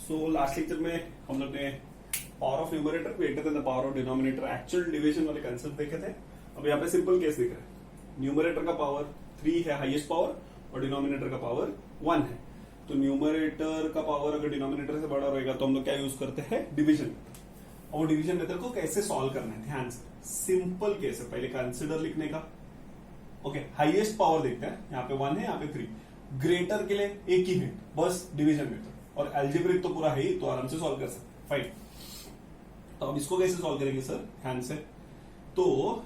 So last lecture में हम लोग ने power of numerator greater than the power of denominator actual division वाले कंसेप्ट देखे थे। अब यहाँ पे सिंपल केस दिख रहा है, न्यूमरेटर का पावर 3 है हाईएस्ट पावर और डिनोमिनेटर का पावर 1 है। तो न्यूमरेटर का पावर अगर डिनोमिनेटर से बड़ा रहेगा तो हम लोग क्या यूज करते हैं, डिवीजन मेथड। और डिवीजन मेथड को कैसे सॉल्व करना है, ध्यान से सिंपल केस है, पहले कंसिडर लिखने का। ओके, हाईएस्ट पावर देखते हैं, यहाँ पे 1 है, यहाँ पे 3। ग्रेटर के लिए एक ही हिंट, बस डिवीजन मेथड, और एल्जेब्रिक तो पूरा है ही, तो आराम से सॉल्व कर सकते। फाइन, तो अब इसको कैसे सॉल्व करेंगे सर, ध्यान से। तो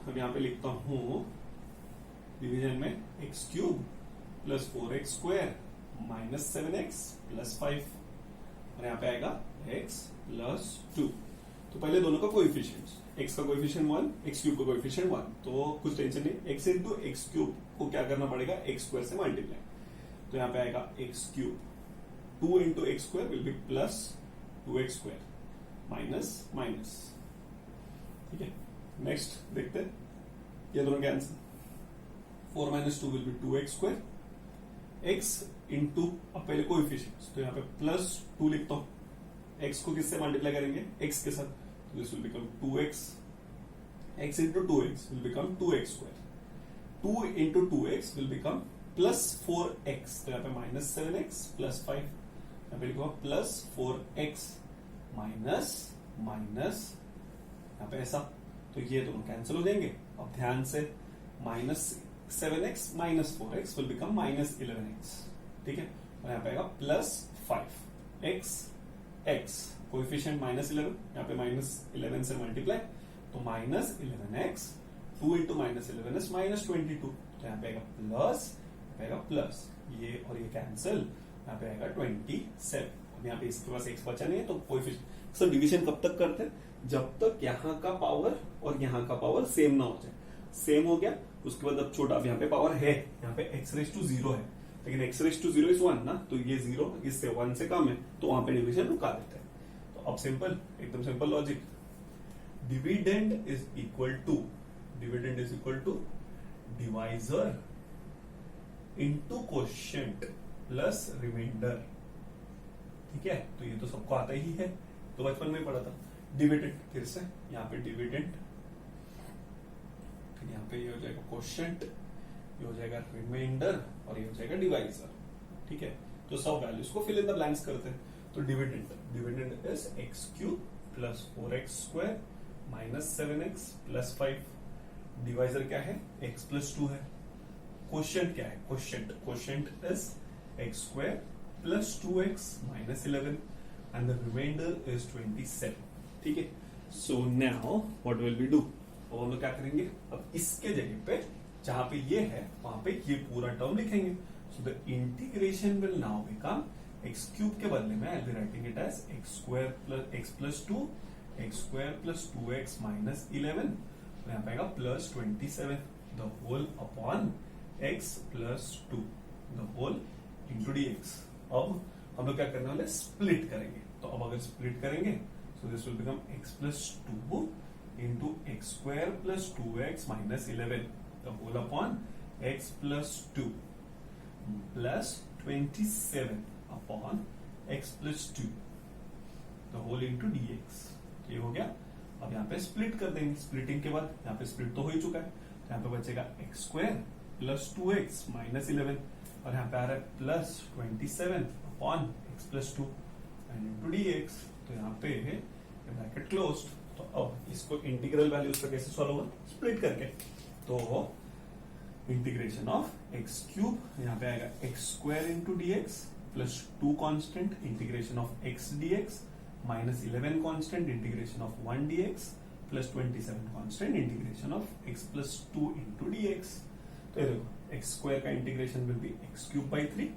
अब यहाँ पे लिखता हूं डिवीजन में x cube plus 4x square minus 7x plus 5, और यहाँ पे आएगा x प्लस 2। तो पहले दोनों का कोएफिशिएंट्स, x का कोएफिशिएंट 1, x क्यूब का कोएफिशिएंट 1, तो कुछ टेंशन नहीं। x इंटू एक्स क्यूब को क्या करना पड़ेगा, x स्क्वायर से मल्टीप्लाई। तो यहाँ पे आएगा x cube, 2 into x square will be plus 2x square minus minus. ठीक है, नेक्स्ट देखते हैं ये दोनों के answer. 4 minus 2 will be 2x square, x into, अब पहले कोएफिशिएंट्स, तो यहाँ पे प्लस 2 लिखता हूं। x को किससे मल्टीप्लाई करेंगे, x के साथ, तो this will become 2x, x into 2x will become 2x square, 2 into 2x will become plus 4x, तो यहाँ पे माइनस 7x प्लस 5, यहाँ पे लिखो प्लस 4x माइनस माइनस, यहाँ पे ऐसा, तो ये दोनों कैंसिल हो जाएंगे। अब ध्यान से, minus 7x minus 4x will become minus 11x। ठीक है, और यहाँ पे आएगा plus 5x, x coefficient minus 11, यहाँ पे माइनस 11 से मल्टीप्लाई, तो minus 11x, 2 into minus 11 is minus 22, तो यहाँ पे आएगा प्लस, प्लस, ये और ये कैंसिल, यहाँ पे आएगा 27। अब यहाँ पे इसके पास x बचा नहीं है, तो कोएफिशिएंट। सर डिवीजन कब तक करते हैं, जब तक यहाँ का पावर और यहाँ का पावर सेम ना हो जाए। सेम हो गया, उसके बाद अब छोटा, अब यहाँ पे पावर है, यहाँ पे x रेज टू 0 है, लेकिन x रेज टू 0 इज 1 ना, तो ये 0 इससे 1 से कम है, तो वहां पे डिवीजन रुका देते हैं। तो अब सिंपल, एकदम simple logic, dividend is equal to divisor into quotient plus remainder. ठीक है, तो ये तो सबको आता ही है, तो बचपन में पढ़ा था। डिविडेंड, फिर से यहाँ पे डिविडेंड, फिर यहाँ पे ये हो जाएगा कोशेंट, ये हो जाएगा रिमाइंडर, और ये हो जाएगा डिवाइजर। ठीक है, तो सब वैल्यूज को फिल इन द ब्लैंक्स करते हैं। तो dividend is x cube plus 4x square minus 7x plus 5। Divisor क्या है, x प्लस 2 है। क्वोशिएंट क्या है, quotient is x square plus 2x minus 11 and the remainder is 27। ठीक है, so now what will we do, और हम लोग क्या करेंगे, अब इसके जगह पे जहां पे ये है वहां पे ये पूरा टर्म लिखेंगे। So the integration will now become x cube के बदले में I will be writing it as x square plus x plus 2, x square plus 2x minus 11, तो यहाँ पे आएगा plus 27, the whole upon x plus 2, the whole into dx। अब हम लोग क्या करने वाले, स्प्लिट करेंगे। तो अब अगर स्प्लिट करेंगे, so this will become x plus 2 into x square plus 2x minus 11, the whole upon x plus 2 plus 27 upon x plus 2, the whole into dx। ये हो गया। अब यहाँ पे स्प्लिट कर देंगे, स्प्लिटिंग के बाद यहाँ पे स्प्लिट तो हो ही चुका है, तो यहाँ पे बचेगा x square plus 2x minus 11, और यहाँ पे आ रहा है plus 27 upon x plus 2 and into dx। तो यहाँ पे है ब्रैकेट क्लोज्ड। तो अब इसको इंटीग्रल वैल्यूज का कैसे सॉल्व होगा, स्प्लिट करके। तो इंटीग्रेशन ऑफ एक्स क्यूब, यहाँ पे आएगा x square into dx plus 2 constant integration of x dx minus 11 constant integration of 1 dx plus 27 constant integration of x plus 2 into dx। तो ये देखो, एक्स स्क्वायर का integration will be x cube by 3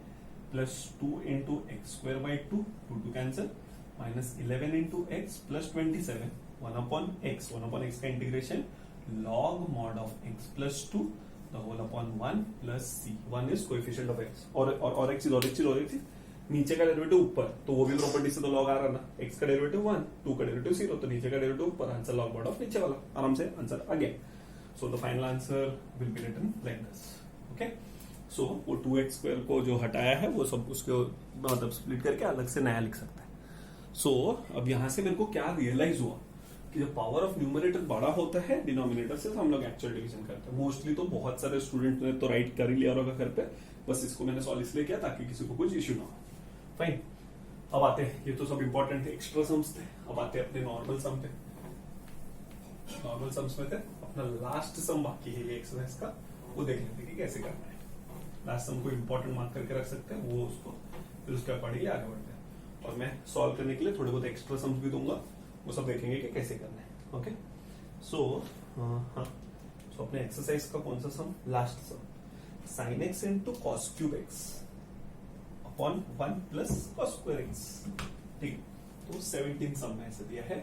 plus 2 into x square by 2, 2 cancel, minus 11 into x plus 27, 1 upon x का integration log mod of x plus 2, the whole upon 1 plus c। 1 is coefficient of x, और एक चीज, नीचे का derivative ऊपर, तो वो भी प्रॉपर्टी से तो लॉग आ रहा ना, x का डेरिवेटिव 1, 2 का डेरिवेटिव 0, तो नीचे का डेरिवेटिव ऊपर, आंसर लॉग मॉड ऑफ नीचे वाला, आराम से आंसर आ गया। So the final answer will be written like this. Okay, so वो 2x स्क्वायर को जो हटाया है वो सब उसके मतलब स्प्लिट करके अलग से नया लिख सकता है। सो अब यहां से मेरे को क्या रियलाइज हुआ कि जब पावर ऑफ न्यूमरेटर बड़ा होता है डिनोमिनेटर से, तो हम लोग एक्चुअल डिवीजन करते हैं। मोस्टली तो बहुत सारे स्टूडेंट ने तो राइट कर ही लिया होगा घर पे, बस इसको मैंने सॉल्व इसलिए किया ताकि किसी को कुछ इश्यू ना हो। फाइन, अब आते हैं, ये तो सब इंपॉर्टेंट थे, एक्स्ट्रा सम्स थे। अब आते हैं अपने नॉर्मल सम पे। नॉर्मल सम्स में थे अपना लास्ट सम बाकी है ये एक्सरसाइज का, वो देख लेते हैं कि कैसे करना है। लास्ट सम को इंपॉर्टेंट मार्क करके रख सकते हैं, वो उसको फिर उसके अकॉर्डिंग आगे बढ़ते हैं। और मैं सॉल्व करने के लिए थोड़े बहुत एक्स्ट्रा सम्स भी दूंगा, वो सब देखेंगे कि कैसे करना है। ओके, सो अपने एक्सरसाइज का कौन सा sum? Last sum, sin x into cos cube x upon 1 plus cos square x. ठीक, तो 17 सम में ऐसे दिया है,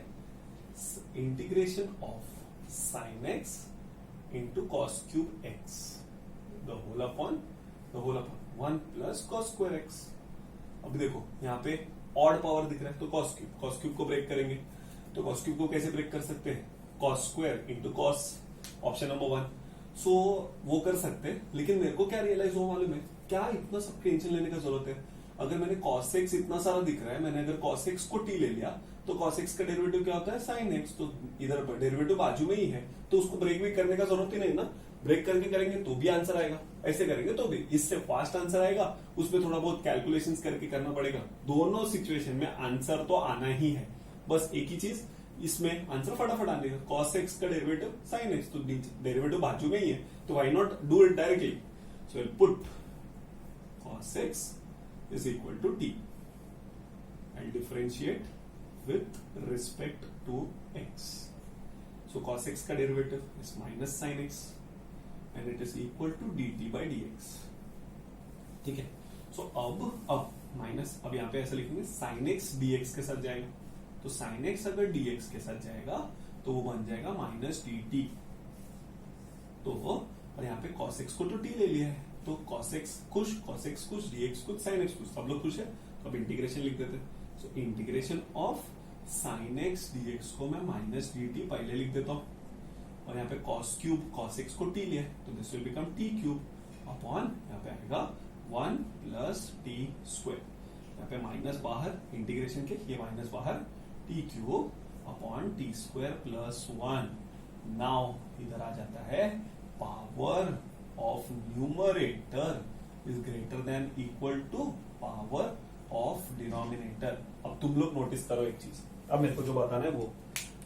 integration of sin x into cos cube x the whole upon 1 plus cos square x. अब देखो यहाँ पे ऑड पावर दिख रहा है, तो कॉस क्यूब को ब्रेक करेंगे। तो कॉस क्यूब को कैसे ब्रेक कर सकते हैं? Cos square into cos, option number 1। सो वो कर सकते हैं, लेकिन मेरे को क्या रियलाइज हुआ मालूम है, क्या इतना सब टेंशन लेने का जरूरत है? अगर मैंने cos x इतना सारा दिख रहा है, मैंने अगर cos x को t ले लिया, तो cos x का डेरिवेटिव क्या होता है? sin x। तो इधर डेरिवेटिव बाजू में ही है, तो उसको ब्रेक भी करने का जरूरत ही नहीं ना। ब्रेक करके करेंगे तो भी आंसर आएगा, ऐसे करेंगे तो भी, इससे फास्ट आंसर आएगा, उसमें थोड़ा बहुत कैलकुलेशंस करके करना पड़ेगा। दोनों सिचुएशन में आंसर तो आना ही है, बस एक ही चीज, इसमें आंसर फटाफट आने का। cos x का डेरिवेटिव sin x, तो डेरिवेटिव बाजू में ही है, तो why not do it directly. So will put cos x is equal to t and differentiate with respect to x. So cos x का derivative is minus sin x and it is equal to dt by dx. ठीक है, सो अब minus, अब यहाँ पे ऐसा लिखेंगे sin x dx के साथ जाएगा, तो sin x अगर dx के साथ जाएगा तो वो बन जाएगा माइनस dt। तो और यहाँ पे cos x को तो t ले लिया है, तो cos x खुश, dx खुश, sin x खुश, सब लोग खुश है। तो अब इंटीग्रेशन लिख देते हैं। So integration of sin x dx को मैं माइनस dt पहले लिख देता हूँ, और यहाँ पे cos x को t लिया है, तो this will become t cube upon यहाँ पे आएगा 1 प्लस t स्क्वायर। यहाँ पे माइनस बाहर, इंटीग्रेशन के ये माइनस बाहर, t cube upon t square plus 1। Now इधर आ जाता है power of numerator is greater than equal to power of denominator. अब तुम लोग नोटिस करो एक चीज, अब मेरे को जो बताना है वो,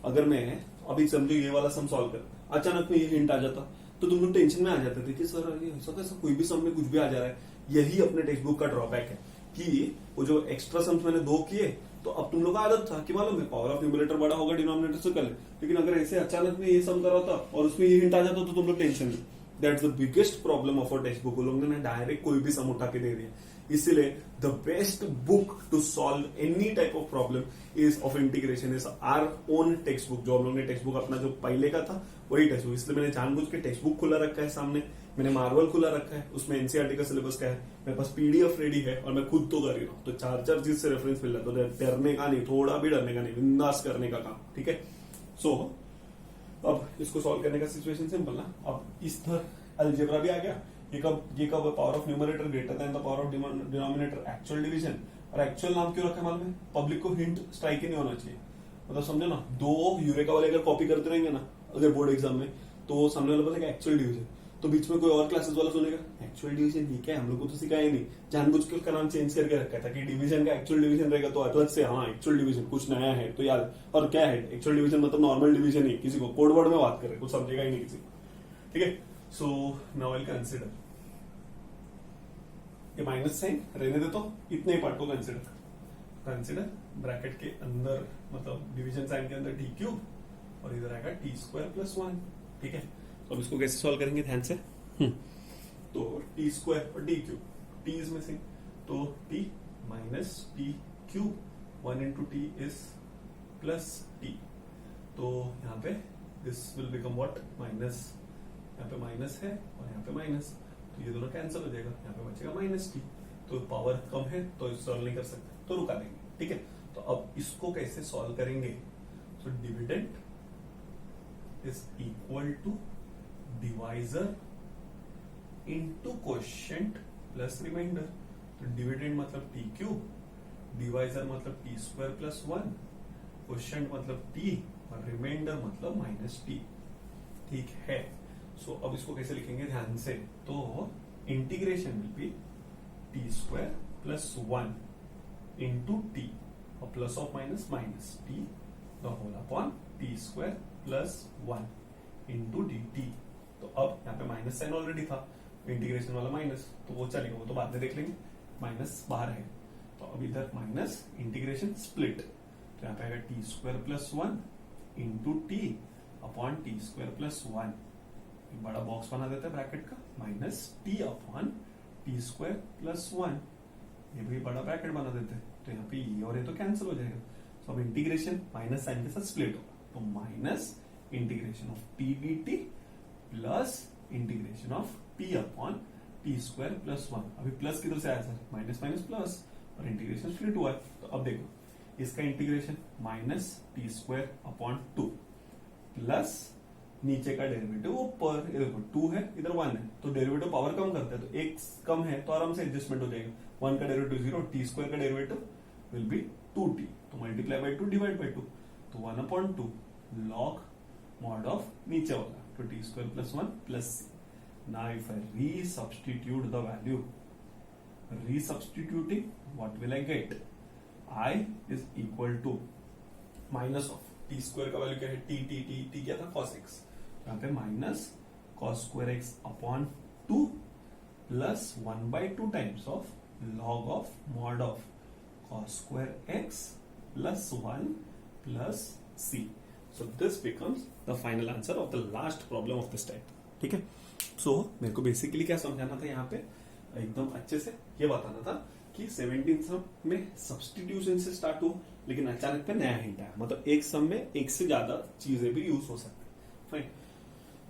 अगर मैं अभी समझो ये वाला सम सॉल्व कर, अचानक में ये हिंट आ जाता, तो तुम लोग टेंशन में आ जाते थे कि सर ये ऐसा कैसा कोई भी सम में कुछ भी आ जा रहा है। यही अपने टेक्स्ट बुक का ड्रॉबैक है कि वो जो एक्स्ट्रा सम्स मैंने 2 किए, तो अब तुम लोग का आदत था कि मालूम है पावर ऑफ न्यूमरेटर बड़ा होगा डिनोमिनेटर से कर ले, लेकिन अगर ऐसे अचानक में ये सम कर रहा था और उसमें ये हिंट आ जाता तो तुम लोग टेंशन में। That's the biggest problem of a text book, लोगों ने डायरेक्ट कोई भी सम उठा के दे दिया। इसलिए the best book to solve any type of problem is of integration is our own textbook. जो हम लोग ने टेक्स्ट बुक अपना जो पहले का था वही टेक्स्ट बुक, इसलिए मैंने जानबूझ के टेक्स्ट बुक खुला रखा है सामने, मैंने मार्वल खुला रखा है, उसमें एनसीईआरटी का सिलेबस का है, मेरे पास पीडीएफ रेडी है और मैं खुद तो कर रही हूँ, तो 4 चीज से रेफरेंस मिल रहा है, तो डरने का नहीं, थोड़ा भी डरने का नहीं, बिंदास करने का काम। ठीक है, सो अब इसको सॉल्व करने का सिचुएशन सिंपल ना। अब इस तरह अलजेब्रा भी आ गया, ये कब power of numerator greater than the power of denominator actual division. और एक्चुअल नाम क्यों रखा है मालूम है? पब्लिक को हिंट स्ट्राइक ही नहीं होना चाहिए, मतलब समझो ना, 2 यूरेका वाले अगर कॉपी करते रहेंगे ना अगर बोर्ड एग्जाम में, तो सामने वाला बोलेगा एक्चुअल डिवीजन, तो बीच में कोई और क्लासेस वाला सुनेगा एक्चुअल डिवीजन, ये क्या है, हम लोग को तो सिखाया ही नहीं, जानबूझ के उसका नाम चेंज करके रखा था कि डिवीजन का एक्चुअल डिवीजन रहेगा, तो अलग से हाँ एक्चुअल डिवीजन कुछ नया है तो याद। और क्या है एक्चुअल डिवीजन? मतलब नॉर्मल डिवीजन ही, किसी को कोड वर्ड में बात करे, कुछ समझेगा ही नहीं किसी को। ठीक है, सो नाउ आई कंसिडर ये माइनस साइन रहने देता हूं, इतने ही पार्ट को कंसिडर ब्रैकेट के अंदर, मतलब डिवीजन साइन के अंदर टी क्यूब और इधर आएगा टी स्क्वायर प्लस 1। ठीक है, तो अब इसको कैसे सॉल्व करेंगे ध्यान से। तो टी स्क्वायर और t cube, t is missing, तो t minus t cube, 1 into t is plus t, तो यहाँ पे this will become what, minus, यहाँ पे माइनस है और यहाँ पे माइनस, तो ये दोनों कैंसिल हो जाएगा, यहाँ पे बचेगा माइनस टी। तो पावर कम है तो सॉल्व नहीं कर सकते, तो रुका देंगे। ठीक है, तो अब इसको कैसे सॉल्व करेंगे? तो dividend is equal to divisor into quotient plus remainder. तो डिविडेंड मतलब टी क्यूब, डिवाइजर मतलब टी स्क्वायर प्लस 1, क्वोशिएंट मतलब टी और रिमाइंडर मतलब माइनस टी। ठीक है, सो अब इसको कैसे लिखेंगे ध्यान से, तो integration will be t square plus 1 into t और plus of minus minus t the whole upon t square plus 1 into d t. तो अब यहाँ पे माइनस साइन ऑलरेडी था, इंटीग्रेशन वाला माइनस, तो वो चलेगा, वो तो बाद में देख लेंगे, माइनस बाहर है। तो अब इधर माइनस इंटीग्रेशन स्प्लिट, तो यहाँ पे आएगा T square plus 1 into T upon t square plus 1, एक बड़ा बॉक्स बना देते हैं ब्रैकेट का, minus T upon t square plus 1, ये भी बड़ा ब्रैकेट बना देते हैं, तो यहाँ पे ये और ये तो कैंसिल हो जाएगा। तो अब इंटीग्रेशन माइनस साइन के साथ स्प्लिट होगा, तो minus integration of T D T plus integration of T upon t square plus 1। अभी प्लस किधर से आया सर, माइनस माइनस प्लस, और इंटीग्रेशन स्प्लिट हुआ है। तो अब देखो इसका integration minus T square upon 2 plus नीचे का डेरिवेटिव ऊपर, देखो 2 है इधर 1 है, तो डेरिवेटिव पावर कम करता है, तो एक कम है तो आराम से एडजस्टमेंट हो जाएगा। 1 का डेरिवेटिव 0, टी स्क्वायर का डेरिवेटिव विल बी 2t, तो मल्टीप्लाई बाय 2 डिवाइड बाय 2, तो 1/2 log mod ऑफ नीचे वाला, तो t square plus 1 plus c। Now if I resubstitute the value, resubstituting what will I get, i is equal to minus of t square का value क्या है, t क्या था cos x, यहाँ पे minus cos square x upon 2 plus 1/2 times of log of mod of cos square x plus 1 plus c। So this becomes the final answer of the last problem of this type. ठीक है, सो मेरे को basically क्या समझाना था यहाँ पे, एकदम अच्छे से ये बताना था कि 17 सम में सब्स्टिट्यूशन से स्टार्ट हो, लेकिन अचानक पे नया हिंट आया, मतलब एक सम में एक से ज्यादा चीजें भी यूज हो सकती है। फाइन,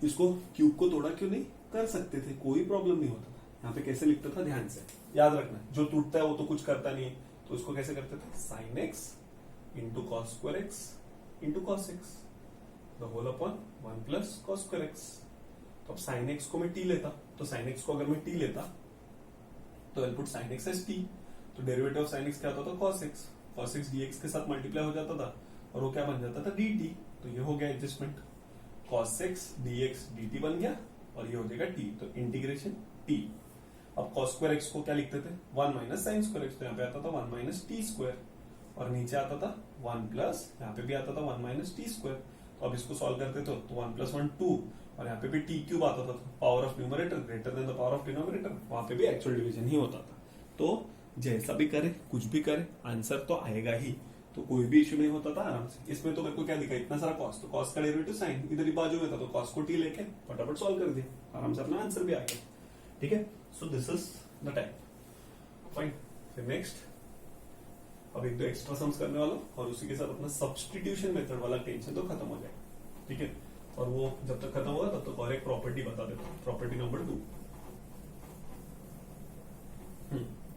इसको क्यूब को तोड़ा क्यों नहीं कर सकते थे, कोई प्रॉब्लम नहीं होता था। यहाँ पे कैसे लिखता था ध्यान से याद रखना, जो टूटता है वो तो कुछ करता नहीं है, तो इसको कैसे करते थे, sine x into cos square x into cos x the whole upon 1 plus cos square x. तो अब साइन एक्स को मैं टी लेता, तो साइन एक्स को अगर मैं टी लेता तो I put sine x as t, तो डेरिवेटिव ऑफ साइन एक्स क्या होता था, cos x, cos x dx के साथ मल्टीप्लाई हो जाता था और वो क्या बन जाता था, डी टी। तो ये हो गया adjustment, cos x dx d बन गया और ये हो जाएगा टी, तो इंटीग्रेशन टी। अब कॉस स्क्वायर एक्स को क्या लिखते थे, 1 माइनस साइन स्क्वायर एक्स, तो यहाँ पे आता था 1 माइनस टी स्क्वायर, और नीचे आता था 1 प्लस, यहाँ पे भी आता था 1 माइनस टी स्क्वायर। तो अब इसको सॉल्व करते थे तो 1 प्लस 1 2, और यहाँ पे भी टी क्यूब आता था, power of numerator greater than the power of denominator, वहां पे भी एक्चुअल डिवीजन ही होता था। तो जैसा भी करे, कुछ भी करे, आंसर तो आएगा ही, तो कोई भी इश्यू नहीं होता था आराम से। इसमें तो मेरे को क्या दिखा, इतना सारा कॉस, तो कॉस का डेरिवेटिव साइन इधर ही बाजू में था, तो कॉस को टी लेके फटाफट सॉल्व कर दिया, आराम से अपना आंसर भी आ गया। ठीक है, so this is the type. Fine, फिर नेक्स्ट अब एक दो एक्स्ट्रा सम्स करने वाला, और उसी के साथ अपना सब्स्टिट्यूशन मेथड वाला टेंशन तो खत्म हो जाएगा। ठीक है, और वो जब तक खत्म होगा तब तक और एक प्रॉपर्टी बता देता हूं, प्रॉपर्टी नंबर 2।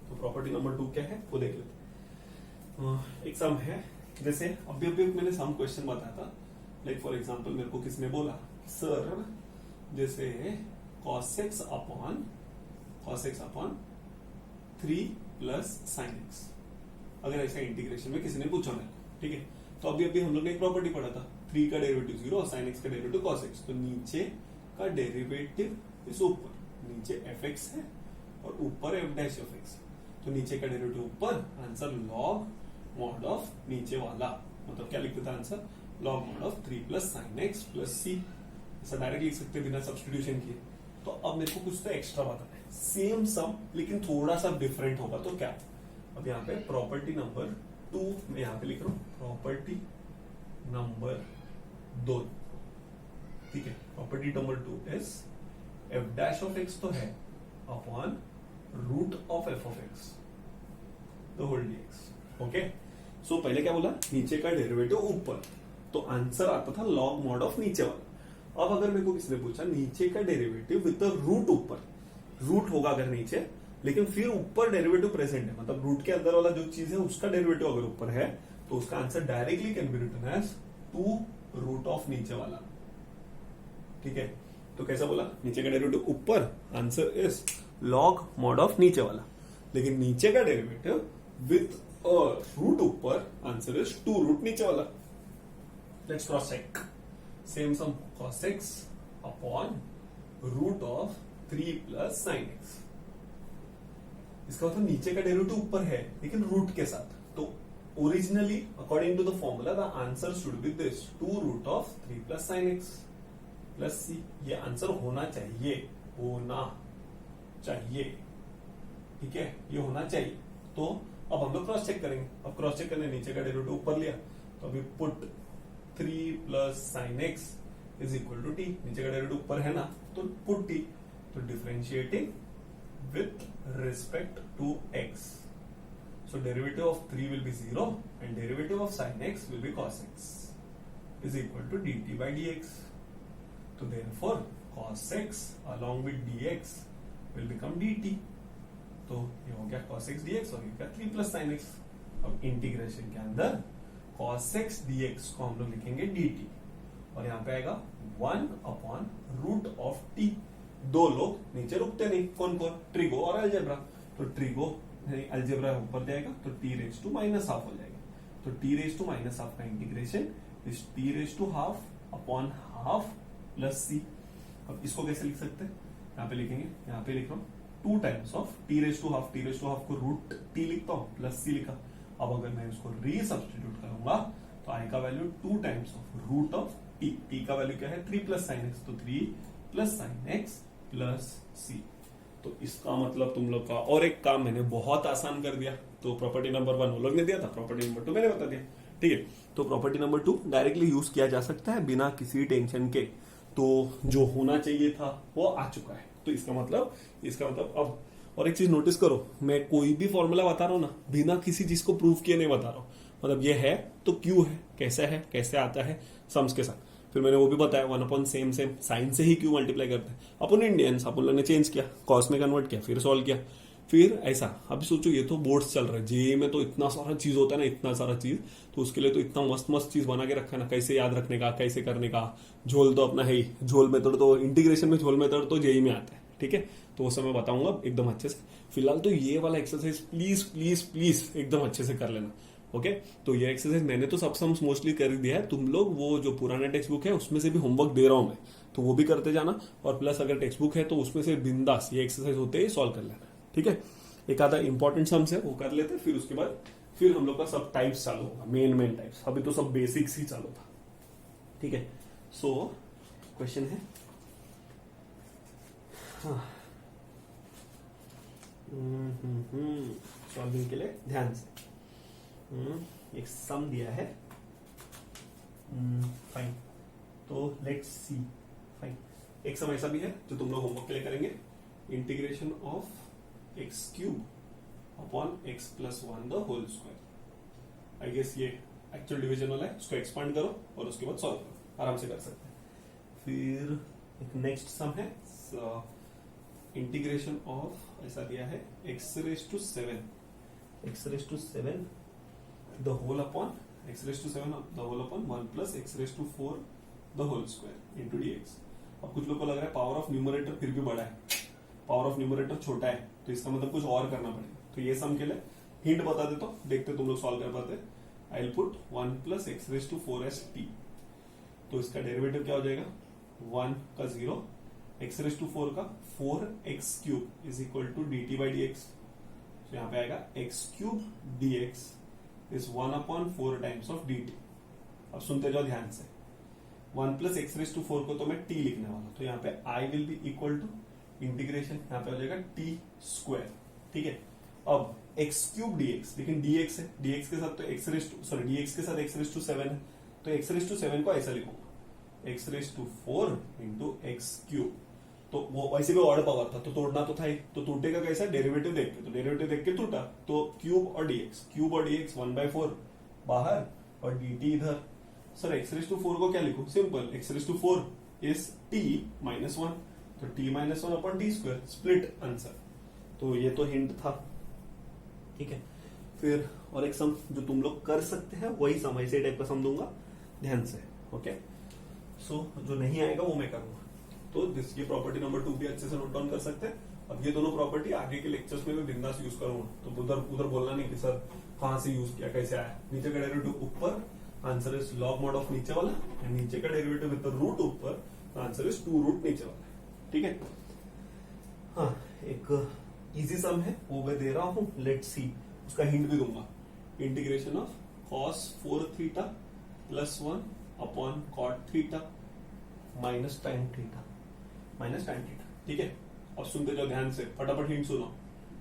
तो प्रॉपर्टी नंबर 2 क्या है वो देख लेते। एक सम है, जैसे अभी मैंने सम क्वेश्चन बताया था, लाइक फॉर एग्जांपल मेरे को किसने बोला, सर जैसे cos x upon 3 plus sine x, अगर ऐसा इंटीग्रेशन में किसी ने पूछा मेरे को, ठीक है, तो अभी हम लोग ने एक प्रॉपर्टी पढ़ा था, 3 का डेरिवेटिव 0 और साइन एक्स का डेरिवेटिव cos x, तो नीचे का डेरिवेटिव इस ऊपर, नीचे fx है और ऊपर f डैश ऑफ x, तो नीचे का डेरिवेटिव ऊपर, आंसर log mod ऑफ नीचे वाला, मतलब क्या लिखते थे answer, log mod of 3 plus sine x plus c। ऐसा डायरेक्ट लिख सकते बिना सब्स्टिट्यूशन किए। तो अब मेरे को कुछ तो एक्स्ट्रा बताना है, सेम सम लेकिन थोड़ा सा डिफरेंट होगा, तो क्या, अब यहाँ पे प्रॉपर्टी नंबर 2 मैं यहाँ पे लिख रहा हूँ, प्रॉपर्टी नंबर 2, ठीक है, property number 2 is f dash of x तो है upon root of f of x the whole dx। Okay, so पहले क्या बोला, नीचे का डेरिवेटिव ऊपर, तो आंसर आता था log mod ऑफ नीचे वाला। अब अगर मेरे को किसी ने पूछा नीचे का डेरिवेटिव विद द रूट ऊपर, रूट होगा अगर नीचे, लेकिन फिर ऊपर डेरिवेटिव प्रेजेंट है, मतलब रूट के अंदर वाला जो चीज है उसका डेरिवेटिव अगर ऊपर है, तो उसका answer directly can be written as 2 root of नीचे वाला। ठीक है, तो कैसा बोला, नीचे का डेरिवेटिव ऊपर, answer is log mod of नीचे वाला, लेकिन नीचे का डेरिवेटिव विद और रूट ऊपर, आंसर इज 2 रूट नीचे वाला. Let's cross check. Same sum cos x upon root of 3 plus sin x. इसका मतलब नीचे का डेरिवेटिव ऊपर है लेकिन रूट के साथ. तो originally according to the formula the answer should be this 2 root of 3 plus sin x plus c. ये आंसर होना चाहिए, ठीक है, ये होना चाहिए. तो अब हम लोग क्रॉस चेक करेंगे. अब क्रॉस चेक करने नीचे का डेरिवेटिव ऊपर लिया तो अभी put 3 plus sin x is equal to t. नीचे का डेरिवेटिव ऊपर है ना, तो पुट t. तो differentiating with respect to x. So derivative of 3 will be 0 and derivative of sin x will be cos x is equal to dt by dx. So therefore cos x along with dx will become dt. तो ये हो गया cos x dx और ये क्या 3 plus sin x. अब integration के अंदर cos x dx को हम लोग लिखेंगे dt और यहाँ पे आएगा 1 अपॉन रूट ऑफ t. दो लोग नीचे रुकते नहीं, कौन कौन, ट्रिगो और अलजेब्रा. तो ट्रिगो अलजेब्रा ऊपर जाएगा तो t raise to minus half हो जाएगा. तो t raise to minus half का integration is t raise to half upon half plus c. अब इसको कैसे लिख सकते हैं, यहाँ पे लिखेंगे, यहाँ पे लिख रहा हूँ 2 times of t raise to half. t raise to half को रूट t लिखता हूँ प्लस c लिखा. अब अगर मैं इसको री सब्स्टिट्यूट करूंगा तो i का value 2 times of root of t. t का वैल्यू क्या है 3 प्लस sin x. तो 3 plus sin x plus c. तो इसका मतलब तुम लोग का और एक काम मैंने बहुत आसान कर दिया. तो प्रॉपर्टी नंबर 1 वो लोग ने दिया था, प्रॉपर्टी नंबर 2 मैंने बता दिया. ठीक है, तो प्रॉपर्टी नंबर 2 डायरेक्टली यूज किया जा सकता है बिना किसी टेंशन के. तो जो होना चाहिए था वो आ चुका है. तो इसका मतलब अब और एक चीज नोटिस करो, मैं कोई भी फॉर्मूला बता रहा हूं ना, बिना किसी चीज को प्रूव किए नहीं बता रहा हूं. मतलब ये है तो क्यों है, कैसे आता है सम्स के साथ. फिर मैंने वो भी बताया 1 अपॉन सेम साइन से ही क्यों मल्टीप्लाई करते हैं. अपन इंडियंस, अपन लोगों ने चेंज किया, कॉस में कन्वर्ट किया, फिर सॉल्व किया, फिर ऐसा. अभी सोचो ये तो बोर्ड्स चल रहा है, जेईई में तो इतना सारा चीज होता है ना, इतना सारा चीज. तो उसके लिए तो इतना मस्त चीज बना के रखा है ना, कैसे याद रखने का, कैसे करने का. झोल तो अपना है ही, झोल मेथड तो इंटीग्रेशन में, झोल मेथड तो जेईई में आता है. ठीक है, तो वो सब मैं बताऊंगा एकदम अच्छे से. फिलहाल तो ये वाला एक्सरसाइज प्लीज प्लीज प्लीज एकदम अच्छे से कर लेना. ओके, तो ये एक्सरसाइज मैंने तो सब सम्स मोस्टली कर दिया है. तुम लोग वो जो पुराना टेक्स्ट बुक है उसमें से भी होमवर्क दे रहा हूं मैं, तो वो भी करते जाना. और प्लस अगर टेक्स्ट बुक है तो उसमें से बिंदास ये एक्सरसाइज होते ही सॉल्व कर लेना. ठीक है, एक आधा इंपॉर्टेंट सम्स है वो कर लेते, फिर उसके बाद फिर हम लोग का सब टाइप्स चालू होगा, मेन टाइप्स. अभी तो सब बेसिक्स ही चालू था. ठीक है, सो क्वेश्चन है, सॉल्विंग के लिए ध्यान से. एक सम दिया है. फाइन, तो लेट्स सी. फाइन, एक सम ऐसा भी है जो तुम लोग होमवर्क के लिए करेंगे. Integration of x cube upon x plus 1 the whole square. I guess ये एक्चुअल डिवीजन वाला है, उसको एक्सपांड करो और उसके बाद सॉल्व करो, आराम से कर सकते हैं. फिर एक नेक्स्ट सम है, इंटीग्रेशन ऑफ ऐसा दिया है x raise to 7 the whole upon x raised to 7 the whole upon 1 plus x raised to 4 the whole square into dx. अब कुछ लोग को लग रहा है पावर ऑफ न्यूमरेटर फिर भी बड़ा है, पावर ऑफ न्यूमरेटर छोटा है, तो इसका मतलब कुछ और करना पड़ेगा. तो ये सम के लिए हिंट बता देता हूं, देखते तुम लोग सॉल्व कर पाते. I will put 1 plus x raised to 4 as t. तो इसका डेरिवेटिव क्या हो जाएगा, 1 का 0, x raised to 4 का 4x cube is equal to dt by dx. तो यहाँ पे आएगा x cube dx is 1 upon 4 times of dt. अब सुनते जाओ ध्यान से. 1 plus x raised to 4 को तो मैं t लिखने वाला, तो यहाँ पे I will be equal to integration यहाँ पे हो जाएगा t स्क्वायर. ठीक है, अब x क्यूब dx, लेकिन dx है, dx के साथ तो dx के साथ x raised to 7 है, तो x raised to 7 को ऐसा लिखूंगा, x raised to 4 into x cube. तो वो वैसे भी ऑर्डर पावर था तो तोड़ना तो था ही, तो टूटेगा कैसा, डेरिवेटिव देख के. तो डेरिवेटिव देख के टूटा, तो क्यूब और dx 1/4 बाहर और dt इधर. सर x raised to 4 को क्या लिखूं, simple, x raised to 4 is t minus 1, तो t minus 1 upon t square, split answer. तो ये तो हिंट था. ठीक है, फिर और एक सम जो तुम लोग कर सकते हैं, वही सम ऐसे टाइप का सम दूंगा, ध्यान से. ओके, सो जो नहीं आएगा वो मैं करूंगा. तो ये प्रॉपर्टी नंबर 2 भी अच्छे से नोट डाउन कर सकते हैं. अब ये दोनों प्रॉपर्टी आगे के लेक्चर्स में मैं बिंदास यूज करूंगा, तो उधर उधर बोलना नहीं कि सर कहां से यूज किया, कैसे आया। नीचे का डेरिवेटिव ऊपर, answer is log mod of नीचे वाला, एंड नीचे का डेरिवेटिव विद द रूट ऊपर, आंसर इज 2 रूट नीचे वाला। ठीक है, हाँ एक इजी सम है वो मैं दे रहा हूं, लेट्स सी, उसका हिंट भी दूंगा। Integration of cos 4 theta plus 1 upon cot theta minus tan theta minus tan theta. ठीक है, अब सुनते जाओ ध्यान से, फटाफट हिंट सुनो।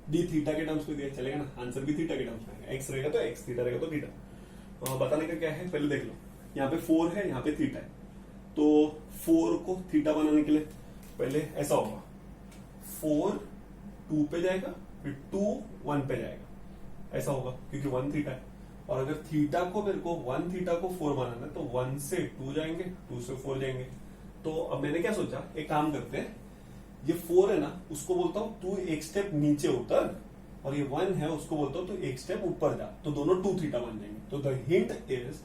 डी थीटा के टर्म्स में दिया चलेगा ना, आंसर भी थीटा के टर्म्स में, एक्स रहेगा तो एक्स, थीटा रहेगा तो थीटा। तो बताने का क्या है, पहले देख लो, यहाँ पे 4 है, यहाँ पे थीटा है, तो 4 को थीटा बनाने के लिए पहले ऐसा होगा, 4 2 पे जाएगा, फिर 2 1 पे जाएगा, ऐसा होगा क्योंकि 1 थीटा है। और अगर थीटा को मेरे को 1 थीटा को 4 बनाना है तो 1 से 2 जाएंगे, 2 से 4 जाएंगे। तो अब मैंने क्या सोचा, एक काम करते हैं, ये 4 है ना, उसको बोलता हूं तू एक स्टेप नीचे उतर, और ये 1 है उसको बोलता हूं तू एक स्टेप ऊपर जा, तो दोनों 2 थीटा बन जाएंगे। तो the hint is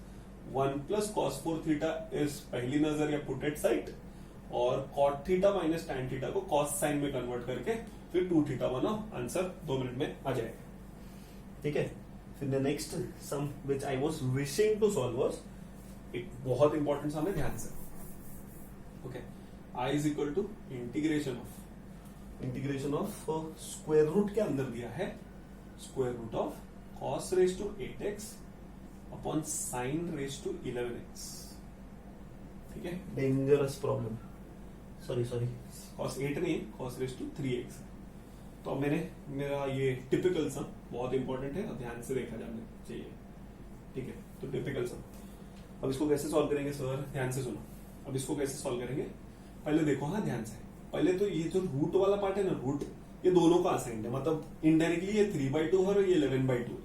1 plus cos 4 theta is पहली नजर या पुट एट साइड, और cot theta minus tan theta को cos साइन में कन्वर्ट करके फिर 2 थीटा बनाओ, आंसर 2 मिनट में आ जाएगा। ठीक है, फिर the next sum which I was wishing to solve was एक बहुत इंपॉर्टेंट सम है, ध्यान से। Okay, I is equal to integration of square root के अंदर दिया है square root of cos raise to 8x upon sine raise to 11x। ठीक है, डेंजरस प्रॉब्लम, सॉरी cos 8 नहीं है, cos रेज टू 3x। तो अब मेरा ये टिपिकल सम बहुत इंपॉर्टेंट है और ध्यान से देखा जाना चाहिए। ठीक है, तो टिपिकल सम, अब इसको कैसे सॉल्व करेंगे सर, ध्यान से सुनो। अब इसको कैसे सॉल्व करेंगे, पहले देखो, हाँ ध्यान से, पहले तो ये जो रूट वाला पार्ट है ना, रूट, ये दोनों का असाइंड है, मतलब इनडायरेक्टली ये 3/2 है और ये 11/2।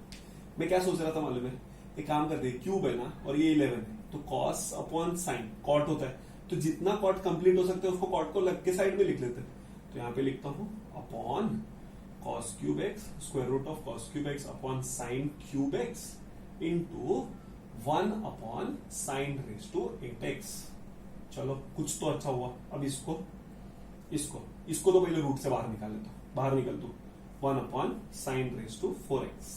मैं क्या सोच रहा था मालूम है, एक काम करते हैं, क्यूब है ना और ये 11 है, तो cos अपॉन साइन कॉट होता है, तो जितना कॉट कंप्लीट हो सकता है उसको कॉट को लग के साइड में लिख लेते हैं। तो यहाँ पे लिखता हूं upon cos cube x square root of cos cube x upon sine cube x into 1 upon sine raise to 8x। चलो कुछ तो अच्छा हुआ। अब इसको तो पहले रूट से बाहर निकाल लेता हूं, बाहर निकल दो, 1 upon sine raise to 4x,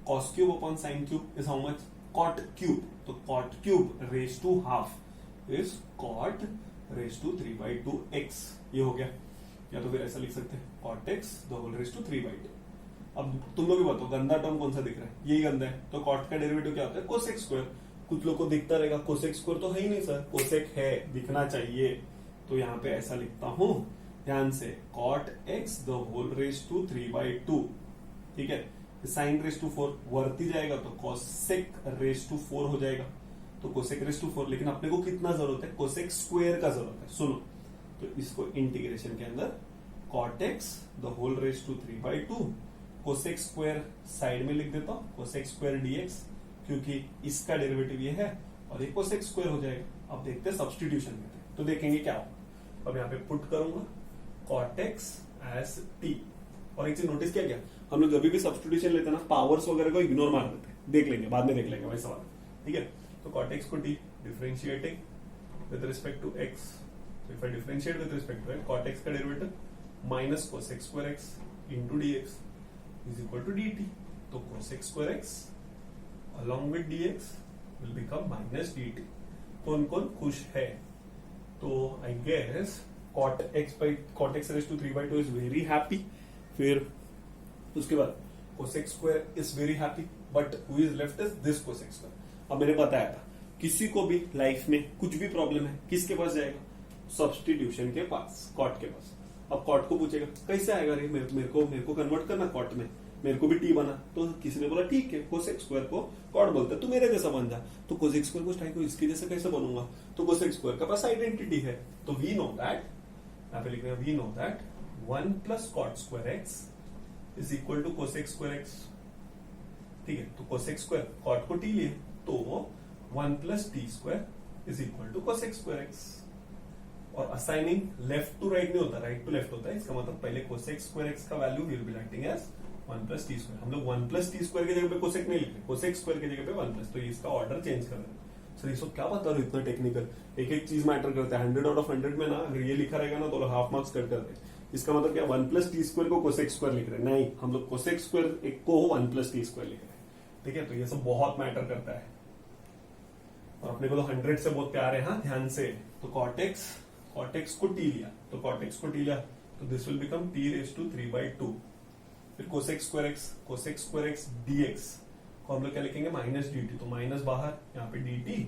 cos cube upon sine cube is how much, cot cube, तो cot cube raise to half is cot raise to 3/2x। ये हो गया, या तो फिर ऐसा लिख सकते हैं cot x the whole raise to 3/2। अब तुम लोग भी बताओ गंदा टर्म कौन सा दिख रहा है, यही गंदा है, तो cot का डेरिवेटिव क्या होता है, cosec स्क्वायर। कुछ लोग को दिखता रहेगा cosec स्क्वायर तो है ही नहीं सर, cosec है, दिखना चाहिए, तो यहाँ पे ऐसा लिखता हूं, ध्यान से, cot x the whole raise to 3/2। ठीक है, साइन रेज टू 4 वर्ती जाएगा तो cosec रेज टू 4 हो जाएगा, तो cosec रेज टू 4। लेकिन अपने को कितना जरूरत है, cosec स्क्वायर का जरूरत है। सुनो, तो इसको इंटीग्रेशन के अंदर cot x the whole raise to 3/2, cosec square side में लिख देता हूं, cosec स्क्वायर dx, क्योंकि इसका डेरिवेटिव ये है और ये cosec स्क्वायर हो जाएगा। अब देखते हैं सब्स्टिट्यूशन में, तो देखेंगे क्या हो। अब यहाँ पे पुट करूंगा cot x एज t। और एक चीज नोटिस किया क्या, हम लोग जब भी सब्स्टिट्यूशन लेते हैं ना, पावर्स वगैरह को इग्नोर मार देते हैं, देख लेंगे बाद में, देख लेंगे भाई सवाल। ठीक है, तो cot x को t differentiating with respect to x, तो if I differentiate with respect to x, cot x का derivative minus cosec square x into dx is equal to dt। तो cosec square x along with dx will become minus dt। कौन कौन खुश है, तो I guess cot x raised to 3/2 is very happy। फिर उसके बाद cosec square is very happy, but who is left is this cosec square. अब मैंने बताया था, किसी को भी लाइफ में कुछ भी प्रॉब्लम है, किसके पास जाएगा, सब्स्टिट्यूशन के पास, cot के पास। अब cot को पूछेगा कैसे आएगा रे, मेरे को कन्वर्ट करना cot में, मेरे को भी टी बना, तो किसी ने बोला ठीक है, cosec स्क्वायर को cot बोलते हैं, तू मेरे जैसा बन जा। तो cosec स्क्वायर को स्टाइल को इसके जैसे कैसे बनूंगा, तो cosec स्क्वायर का पास आइडेंटिटी है, तो वी नो दैट, यहाँ पे लिख रहे हैं we know that 1 plus cot square x is equal to cosec square x. ठीक है, तो cosec स्क्वायर cot को टी लिए, तो 1 plus t square is equal to cosec square x. और असाइनिंग लेफ्ट टू राइट नहीं होता, राइट टू लेफ्ट होता है, इसका मतलब पहले cosec स्क्वायर एक्स का value will be writing as 1 plus t square. हम लोग 1 प्लस टी स्क्वायर की जगह पे cosec नहीं लिखते, cosec स्क्वायर की जगह पे 1 प्लस, तो इसका ऑर्डर चेंज कर देना। सर इसको क्या बता रहे हो इतना टेक्निकल, एक एक चीज मैटर करता है। 100 आउट ऑफ 100 में ना अगर ये लिखा रहेगा ना तो हाफ मार्क्स कट करते हैं। इसका मतलब क्या 1 प्लस टी स्क्वायर को कोसेक स्क्वायर लिख रहे हैं? नहीं, हम लोग कोसेक स्क्वायर एक को 1 प्लस टी स्क्वायर लिख रहे हैं। ठीक है, तो ये सब बहुत मैटर करता है और अपने को तो 100 से बहुत प्यार है। हाँ, ध्यान से। तो कॉटेक्स को टी लिया, तो कॉटेक्स को टी लिया तो this will become t raise to 3/2। फिर कोसेक स्क्वायर एक्स डीएक्स को हम लोग क्या लिखेंगे? माइनस डी टी, तो माइनस बाहर, यहाँ पे डी टी,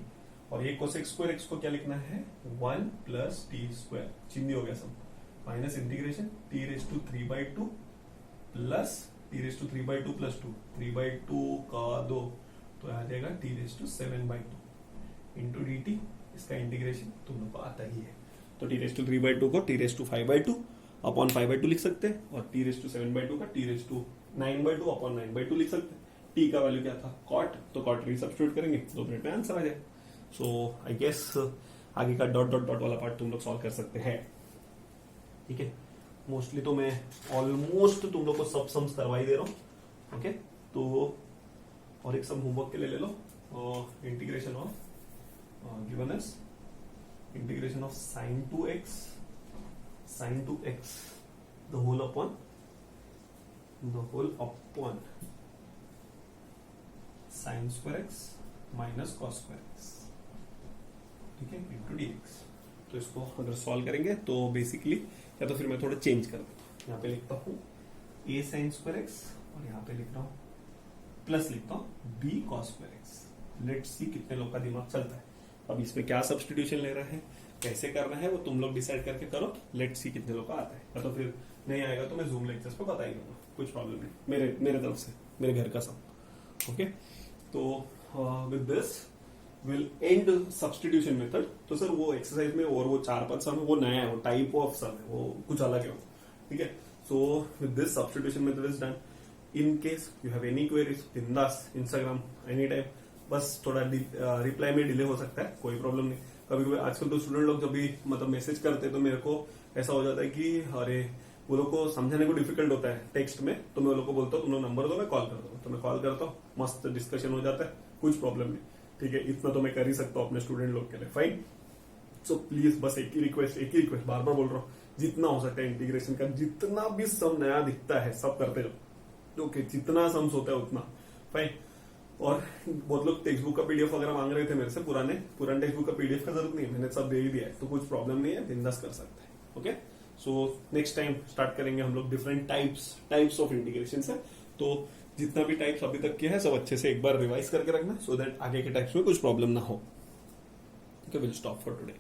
और ये कोसेक स्क्वायर एक्स को क्या लिखना है? 1 प्लस टी स्क्वायर, चिन्ह हो गया सब, minus integration t raise to 3/2 plus t raise to 3/2 plus 2, 3/2 का 2 तो आ जाएगा t raise to 7/2 into d t. इसका इंटीग्रेशन तुम लोग को आता ही है। तो टी रेज टू 3/2 को टी रेज टू 5/2 अपॉन 5/2 लिख सकते हैं, और टी रेज टू 7/2 का टी रेज टू 9/2 अपॉन 9/2 लिख सकते हैं। टी का वैल्यू क्या था? कॉट, तो कॉट सब्स्टिट्यूट करेंगे, 2 मिनट में आंसर आ जाए। सो आई गेस आगे का डॉट डॉट डॉट वाला पार्ट तुम लोग सॉल्व कर सकते हैं। ठीक है, मोस्टली तो मैं ऑलमोस्ट तुम लोग को सब सम्स करवा ही दे रहा हूं। ओके, तो और एक सम होमवर्क के लिए ले लो, integration of given as integration of sin 2x the whole upon sin square x minus cos square x, ठीक है, इंटू dx। तो इसको अगर सॉल्व करेंगे तो बेसिकली, या तो फिर मैं थोड़ा चेंज कर देता हूं, यहाँ पे लिखता हूँ a sin square x और यहाँ पे लिख रहा हूँ प्लस लिखता हूँ b cos square x। Let's see कितने लोग का दिमाग चलता है। अब इसमें क्या सब्स्टिट्यूशन ले रहा है, कैसे करना है, वो तुम लोग डिसाइड करके करो। लेट्स सी कितने लोग का आता है, या तो फिर नहीं आएगा तो मैं जूम लेक्चर्स पे बता ही दूंगा, कुछ प्रॉब्लम नहीं, मेरे तरफ से, मेरे घर का सब। ओके, तो with this will and substitution method. तो सर वो एक्सरसाइज में और वो 4-5 सम है, वो नया है, वो टाइप ऑफ सम है, वो कुछ अलग है वो। ठीक है, so with this substitution method is done. In case you have any queries, बिंदास इंस्टाग्राम एनी टाइम, बस थोड़ा रिप्लाई में डिले हो सकता है, कोई प्रॉब्लम नहीं। कभी कभी आजकल तो स्टूडेंट लोग जब भी मतलब मैसेज करते हैं तो मेरे को ऐसा हो जाता है कि अरे वो लोग को समझाने को डिफिकल्ट होता है टेक्स्ट में, तो मैं वो लोग को बोलता हूँ तुम लोग नंबर दो, मैं कॉल करता हूँ। तो मैं कॉल करता हूँ, मस्त डिस्कशन हो जाता है, कुछ प्रॉब्लम नहीं। ठीक है, इतना तो मैं कर ही सकता हूँ अपने स्टूडेंट लोग के लिए, फाइन। सो प्लीज बस एक ही रिक्वेस्ट, बार बार बोल रहा हूँ, जितना हो सकता है इंटीग्रेशन का जितना भी सम नया दिखता है सब करते जाओ। ओके, जितना सम्स होता है उतना, फाइन। और बहुत लोग टेक्स्ट बुक का पीडीएफ वगैरह मांग रहे थे मेरे से, पुराने टेक्स्ट बुक का पीडीएफ का जरूरत नहीं है, मैंने सब दे ही दिया है, तो कुछ प्रॉब्लम नहीं है, बिंदास कर सकते हैं। Okay, so next time start करेंगे हम लोग डिफरेंट टाइप्स ऑफ इंटीग्रेशन से। तो जितना भी टाइप्स अभी तक किया है सब अच्छे से एक बार रिवाइज करके रखना, सो दैट आगे के टाइप्स में कुछ प्रॉब्लम ना हो। Okay, will stop for today.